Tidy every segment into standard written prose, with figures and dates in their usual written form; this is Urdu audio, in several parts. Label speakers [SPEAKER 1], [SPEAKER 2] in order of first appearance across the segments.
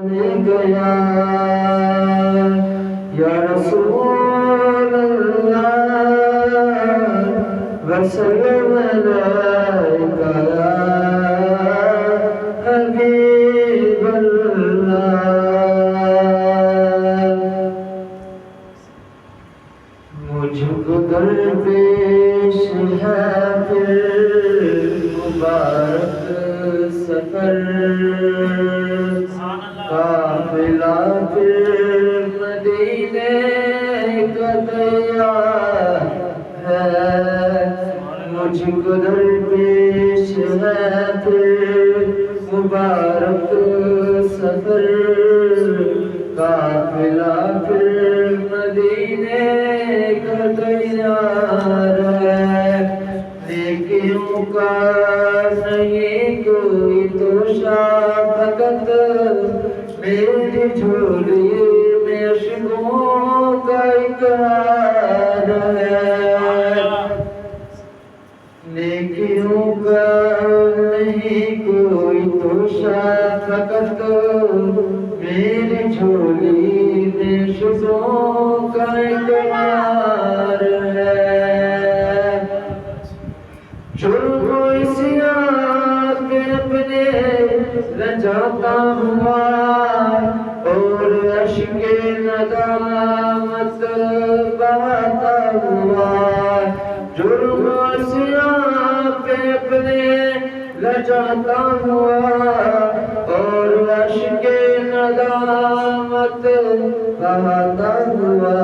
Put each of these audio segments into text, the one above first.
[SPEAKER 1] گیا یا رسول اللہ وسلم علیک یا حبیب اللہ مجھ کو درپیش ہے پھر مبارک سفر قافلہ پھر مدینے کا تیار ہے مجھ کو درپیش ہے پھر مبارک سفر قافلہ پھر مدینے کا تیار ہے نیکیوں کا نہیں کوئی توشہ فقط میری جھولی میں عشقوں کا اقرار ہے نیکیوں کا نہیں کوئی توشہ فقط میری جھولی میں عشقوں کا اقرار ہے جرم و عصیان پہ اپنے لجاتا ہوا اور عشق ندامت بہاتا ہوا جرم و عصیان پہ اپنے لجاتا ہوا اور عشق ندامت بہاتا ہوا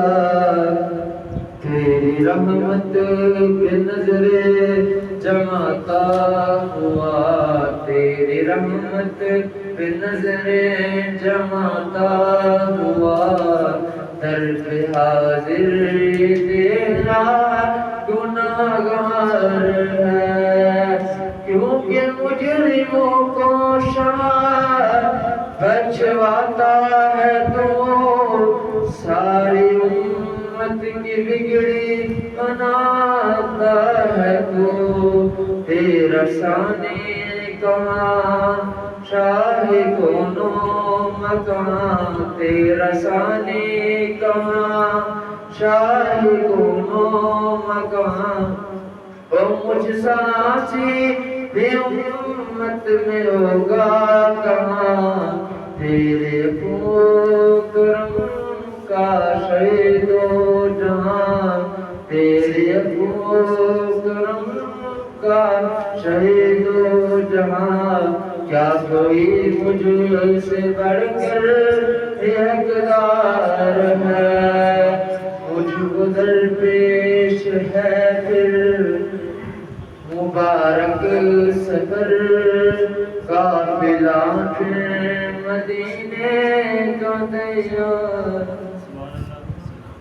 [SPEAKER 1] تیری رحمت پہ نظریں جماتا ہوا تیری رحمت پہ نظریں جماتا ہوا در پہ حاضر تیرا گناہگار ہے کیونکہ مجرموں کو شمار بچواتا ہے تو ساری امت کی بگڑی بناتا ہے تو تیرا ثانی کہاں شاہ کونوں مکان تیرا ثانی کہاں شاہ کونوں مکان او مجھ سانسی بھی امت میں ہوگا کہاں تیرے کرم کا شہید و جہاں تیرے کرم کا شہید و جہاں کیا کوئی مجھ سے بڑھ کر حقدار ہے مجھ کو درپیش ہے پھر مبارک سفر قافلہ پھر مدینے کا تیار